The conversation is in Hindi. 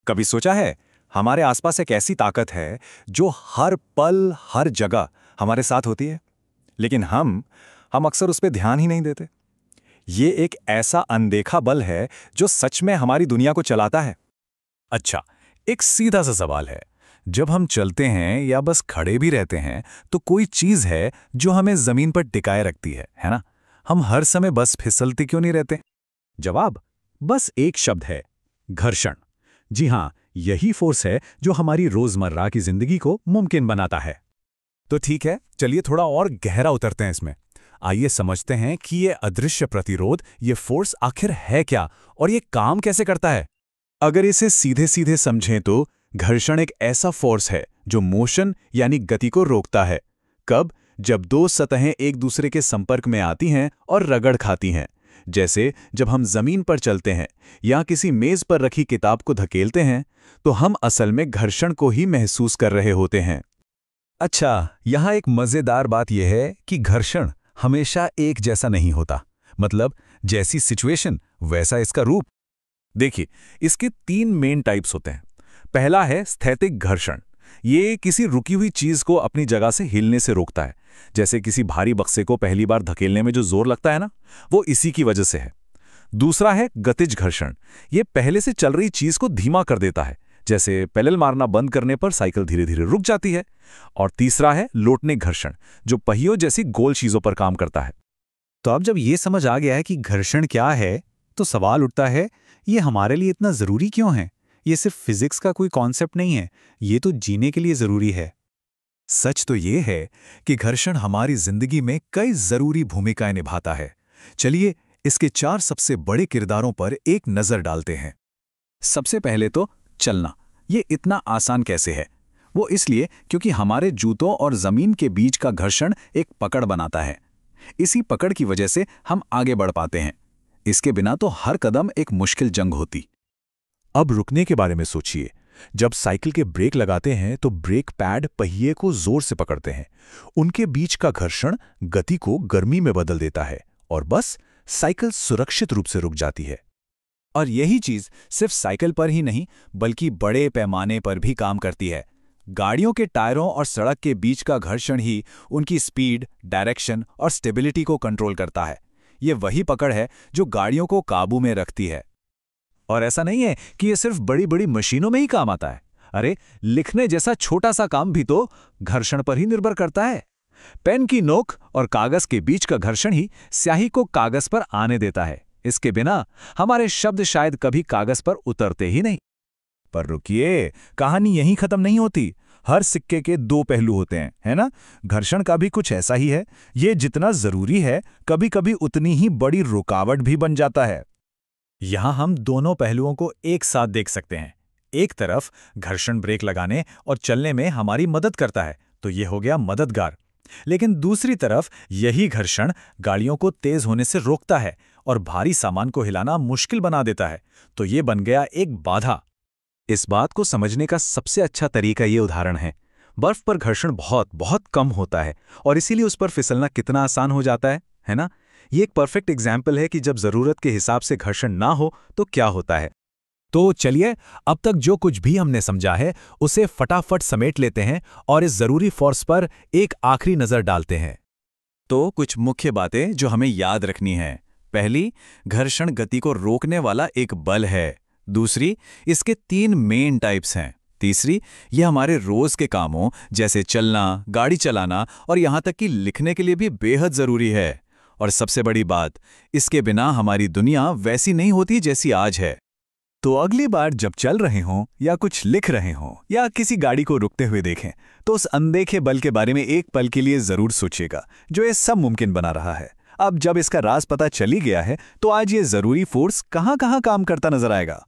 कभी सोचा है हमारे आसपास एक ऐसी ताकत है जो हर पल हर जगह हमारे साथ होती है, लेकिन हम अक्सर उस पर ध्यान ही नहीं देते। ये एक ऐसा अनदेखा बल है जो सच में हमारी दुनिया को चलाता है। अच्छा, एक सीधा सा सवाल है। जब हम चलते हैं या बस खड़े भी रहते हैं तो कोई चीज है जो हमें जमीन पर टिकाए रखती है ना? हम हर समय बस फिसलते क्यों नहीं रहते? जवाब बस एक शब्द है, घर्षण। जी हां, यही फोर्स है जो हमारी रोजमर्रा की जिंदगी को मुमकिन बनाता है। तो ठीक है, चलिए थोड़ा और गहरा उतरते हैं इसमें। आइए समझते हैं कि ये अदृश्य प्रतिरोध, ये फोर्स आखिर है क्या और ये काम कैसे करता है। अगर इसे सीधे सीधे समझें तो घर्षण एक ऐसा फोर्स है जो मोशन यानी गति को रोकता है। कब? जब दो सतहें एक दूसरे के संपर्क में आती हैं और रगड़ खाती हैं। जैसे जब हम जमीन पर चलते हैं या किसी मेज पर रखी किताब को धकेलते हैं, तो हम असल में घर्षण को ही महसूस कर रहे होते हैं। अच्छा, यहाँ एक मजेदार बात यह है कि घर्षण हमेशा एक जैसा नहीं होता। मतलब जैसी सिचुएशन वैसा इसका रूप। देखिए, इसके 3 मेन टाइप्स होते हैं। पहला है स्थैतिक घर्षण। ये किसी रुकी हुई चीज को अपनी जगह से हिलने से रोकता है। जैसे किसी भारी बक्से को पहली बार धकेलने में जो जोर लगता है ना, वो इसी की वजह से है। दूसरा है गतिज घर्षण। ये पहले से चल रही चीज को धीमा कर देता है, जैसे पेडल मारना बंद करने पर साइकिल धीरे धीरे रुक जाती है। और तीसरा है लोटने घर्षण, जो पहियों जैसी गोल चीजों पर काम करता है। तो अब जब ये समझ आ गया है कि घर्षण क्या है, तो सवाल उठता है, ये हमारे लिए इतना जरूरी क्यों है? ये सिर्फ फिजिक्स का कोई कॉन्सेप्ट नहीं है, ये तो जीने के लिए जरूरी है। सच तो ये है कि घर्षण हमारी जिंदगी में कई जरूरी भूमिकाएं निभाता है। चलिए इसके 4 सबसे बड़े किरदारों पर एक नजर डालते हैं। सबसे पहले तो चलना। ये इतना आसान कैसे है? वो इसलिए क्योंकि हमारे जूतों और जमीन के बीच का घर्षण एक पकड़ बनाता है। इसी पकड़ की वजह से हम आगे बढ़ पाते हैं। इसके बिना तो हर कदम एक मुश्किल जंग होती। अब रुकने के बारे में सोचिए। जब साइकिल के ब्रेक लगाते हैं तो ब्रेक पैड पहिए को जोर से पकड़ते हैं। उनके बीच का घर्षण गति को गर्मी में बदल देता है और बस साइकिल सुरक्षित रूप से रुक जाती है। और यही चीज सिर्फ साइकिल पर ही नहीं बल्कि बड़े पैमाने पर भी काम करती है। गाड़ियों के टायरों और सड़क के बीच का घर्षण ही उनकी स्पीड, डायरेक्शन और स्टेबिलिटी को कंट्रोल करता है। ये वही पकड़ है जो गाड़ियों को काबू में रखती है। और ऐसा नहीं है कि ये सिर्फ बड़ी बड़ी मशीनों में ही काम आता है। अरे, लिखने जैसा छोटा सा काम भी तो घर्षण पर ही निर्भर करता है। पेन की नोक और कागज के बीच का घर्षण ही स्याही को कागज पर आने देता है। इसके बिना हमारे शब्द शायद कभी कागज पर उतरते ही नहीं। पर रुकिए, कहानी यहीं खत्म नहीं होती। हर सिक्के के 2 पहलू होते हैं, है ना? घर्षण का भी कुछ ऐसा ही है। ये जितना जरूरी है, कभी कभी उतनी ही बड़ी रुकावट भी बन जाता है। यहां हम दोनों पहलुओं को एक साथ देख सकते हैं। एक तरफ घर्षण ब्रेक लगाने और चलने में हमारी मदद करता है, तो ये हो गया मददगार। लेकिन दूसरी तरफ यही घर्षण गाड़ियों को तेज होने से रोकता है और भारी सामान को हिलाना मुश्किल बना देता है, तो ये बन गया एक बाधा। इस बात को समझने का सबसे अच्छा तरीका ये उदाहरण है। बर्फ पर घर्षण बहुत बहुत कम होता है और इसीलिए उस पर फिसलना कितना आसान हो जाता है ना? ये एक परफेक्ट एग्जाम्पल है कि जब जरूरत के हिसाब से घर्षण ना हो तो क्या होता है। तो चलिए, अब तक जो कुछ भी हमने समझा है उसे फटाफट समेट लेते हैं और इस जरूरी फोर्स पर एक आखिरी नजर डालते हैं। तो कुछ मुख्य बातें जो हमें याद रखनी है। पहली, घर्षण गति को रोकने वाला एक बल है। दूसरी, इसके 3 मेन टाइप्स हैं। तीसरी, यह हमारे रोज के कामों जैसे चलना, गाड़ी चलाना और यहाँ तक कि लिखने के लिए भी बेहद जरूरी है। और सबसे बड़ी बात, इसके बिना हमारी दुनिया वैसी नहीं होती जैसी आज है। तो अगली बार जब चल रहे हों या कुछ लिख रहे हों या किसी गाड़ी को रुकते हुए देखें, तो उस अनदेखे बल के बारे में एक पल के लिए जरूर सोचिएगा, जो ये सब मुमकिन बना रहा है। अब जब इसका राज पता चली गया है, तो आज ये जरूरी फोर्स कहाँ कहाँ काम करता नजर आएगा।